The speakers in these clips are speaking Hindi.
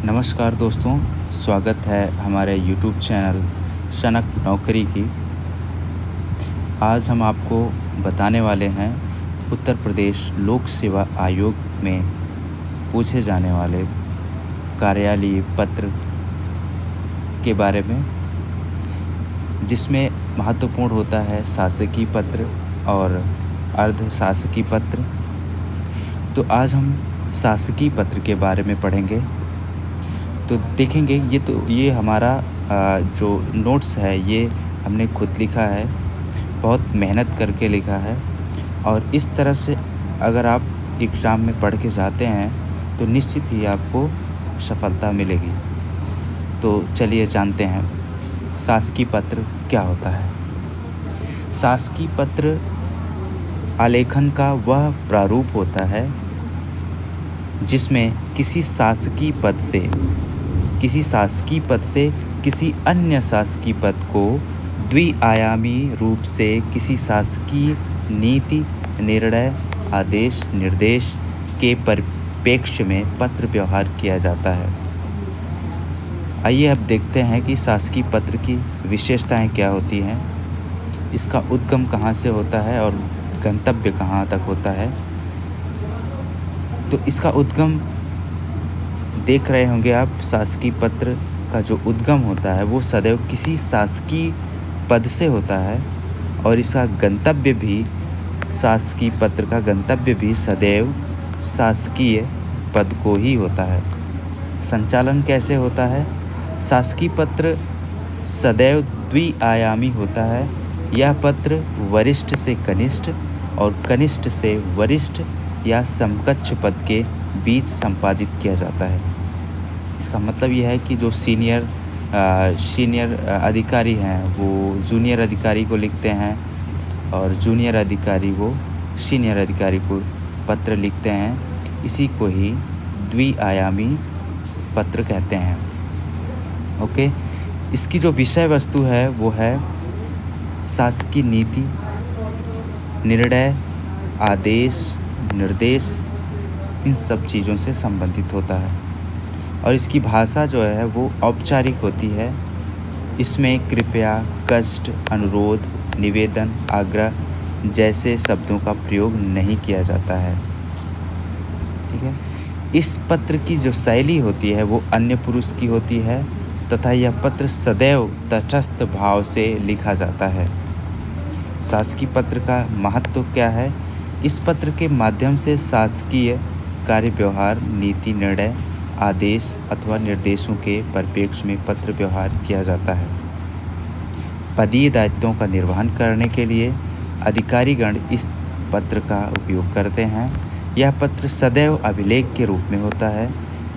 नमस्कार दोस्तों, स्वागत है हमारे यूट्यूब चैनल शनक नौकरी की। आज हम आपको बताने वाले हैं उत्तर प्रदेश लोक सेवा आयोग में पूछे जाने वाले कार्यालयीय पत्र के बारे में, जिसमें महत्वपूर्ण होता है शासकीय पत्र और अर्ध शासकीय पत्र। तो आज हम शासकीय पत्र के बारे में पढ़ेंगे। तो देखेंगे ये हमारा जो नोट्स है ये हमने खुद लिखा है, बहुत मेहनत करके लिखा है। और इस तरह से अगर आप एग्ज़ाम में पढ़ के जाते हैं तो निश्चित ही आपको सफलता मिलेगी। तो चलिए जानते हैं शासकीय पत्र क्या होता है। शासकीय पत्र आलेखन का वह प्रारूप होता है जिसमें किसी शासकीय पद से किसी अन्य शासकीय पद को द्विआयामी रूप से किसी शासकीय नीति, निर्णय, आदेश, निर्देश के परिप्रेक्ष्य में पत्र व्यवहार किया जाता है। आइए अब देखते हैं कि शासकीय पत्र की विशेषताएं क्या होती हैं, इसका उद्गम कहाँ से होता है और गंतव्य कहाँ तक होता है। तो इसका उद्गम देख रहे होंगे आप। शासकीय पत्र का जो उद्गम होता है वो सदैव किसी शासकीय पद से होता है और इसका गंतव्य भी, शासकीय पत्र का गंतव्य भी सदैव शासकीय पद को ही होता है। संचालन कैसे होता है? शासकीय पत्र सदैव द्विआयामी होता है। यह पत्र वरिष्ठ से कनिष्ठ और कनिष्ठ से वरिष्ठ या समकक्ष पद के बीच संपादित किया जाता है। इसका मतलब यह है कि जो सीनियर अधिकारी हैं वो जूनियर अधिकारी को लिखते हैं और जूनियर अधिकारी वो सीनियर अधिकारी को पत्र लिखते हैं। इसी को ही द्विआयामी पत्र कहते हैं। ओके, इसकी जो विषय वस्तु है वो है शासकीय नीति, निर्णय, आदेश, निर्देश, इन सब चीज़ों से संबंधित होता है। और इसकी भाषा जो है वो औपचारिक होती है। इसमें कृपया, कष्ट, अनुरोध, निवेदन, आग्रह जैसे शब्दों का प्रयोग नहीं किया जाता है। ठीक है। इस पत्र की जो शैली होती है वो अन्य पुरुष की होती है तथा यह पत्र सदैव तटस्थ भाव से लिखा जाता है। शासकीय पत्र का महत्व क्या है? इस पत्र के माध्यम से शासकीय कार्य व्यवहार, नीति, निर्णय, आदेश अथवा निर्देशों के परिप्रेक्ष्य में पत्र व्यवहार किया जाता है। पदीय दायित्वों का निर्वहन करने के लिए अधिकारीगण इस पत्र का उपयोग करते हैं। यह पत्र सदैव अभिलेख के रूप में होता है।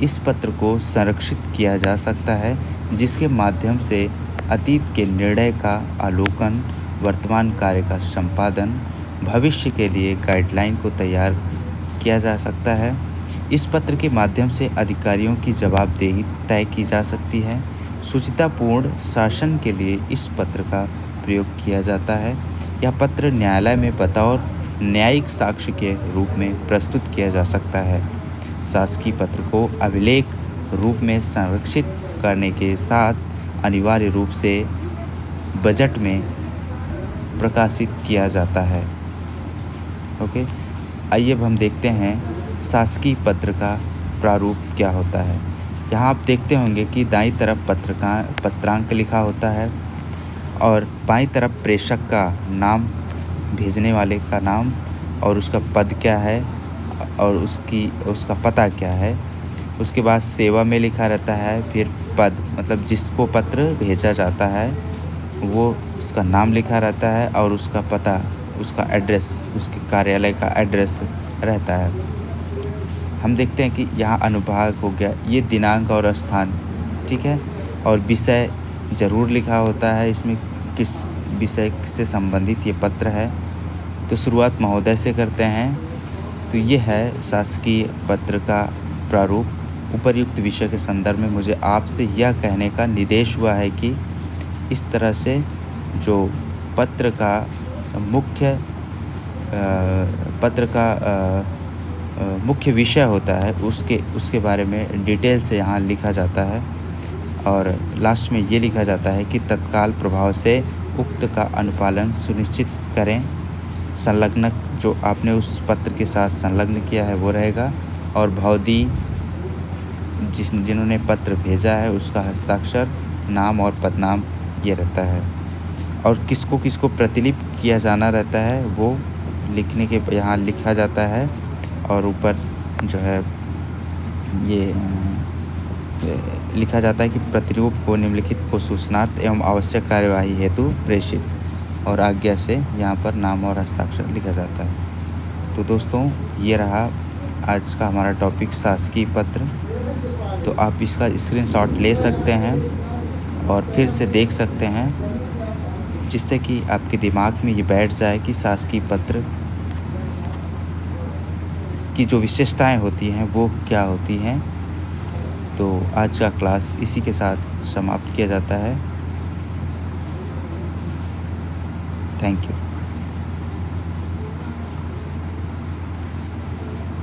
इस पत्र को संरक्षित किया जा सकता है, जिसके माध्यम से अतीत के निर्णय का अवलोकन, वर्तमान कार्य का संपादन, भविष्य के लिए गाइडलाइन को तैयार किया जा सकता है। इस पत्र के माध्यम से अधिकारियों की जवाबदेही तय की जा सकती है। शुचितापूर्ण शासन के लिए इस पत्र का प्रयोग किया जाता है। यह पत्र न्यायालय में बतौर न्यायिक साक्ष्य के रूप में प्रस्तुत किया जा सकता है। शासकीय पत्र को अभिलेख रूप में संरक्षित करने के साथ अनिवार्य रूप से बजट में प्रकाशित किया जाता है। ओके, आइए अब हम देखते हैं शासकीय पत्र का प्रारूप क्या होता है। यहाँ आप देखते होंगे कि दाईं तरफ पत्रांक लिखा होता है और बाईं तरफ प्रेषक का नाम, भेजने वाले का नाम और उसका पद क्या है और उसका पता क्या है। उसके बाद सेवा में लिखा रहता है, फिर पद मतलब जिसको पत्र भेजा जाता है वो उसका नाम लिखा रहता है और उसका पता, उसका एड्रेस, उसके कार्यालय का एड्रेस रहता है। हम देखते हैं कि यहाँ अनुभाग हो गया, ये दिनांक और स्थान, ठीक है। और विषय ज़रूर लिखा होता है, इसमें किस विषय से संबंधित ये पत्र है। तो शुरुआत महोदय से करते हैं। तो ये है शासकीय पत्र का प्रारूप। उपर्युक्त विषय के संदर्भ में मुझे आपसे यह कहने का निर्देश हुआ है कि इस तरह से जो पत्र का मुख्य पत्र का मुख्य विषय होता है उसके बारे में डिटेल से यहाँ लिखा जाता है और लास्ट में ये लिखा जाता है कि तत्काल प्रभाव से उक्त का अनुपालन सुनिश्चित करें। संलग्नक जो आपने उस पत्र के साथ संलग्न किया है वो रहेगा और भौदी जिन्होंने पत्र भेजा है उसका हस्ताक्षर, नाम और पदनाम ये रहता है। और किसको किसको प्रतिलिपि किया जाना रहता है वो लिखने के यहाँ लिखा जाता है और ऊपर जो है ये लिखा जाता है कि प्रतिरूप को निम्नलिखित को सूचनार्थ एवं आवश्यक कार्यवाही हेतु प्रेषित और आज्ञा से यहाँ पर नाम और हस्ताक्षर लिखा जाता है। तो दोस्तों ये रहा आज का हमारा टॉपिक शासकीय पत्र। तो आप इसका स्क्रीनशॉट ले सकते हैं और फिर से देख सकते हैं जिससे कि आपके दिमाग में ये बैठ जाए कि शासकीय पत्र की जो विशेषताएं होती हैं वो क्या होती हैं। तो आज का क्लास इसी के साथ समाप्त किया जाता है। Thank you.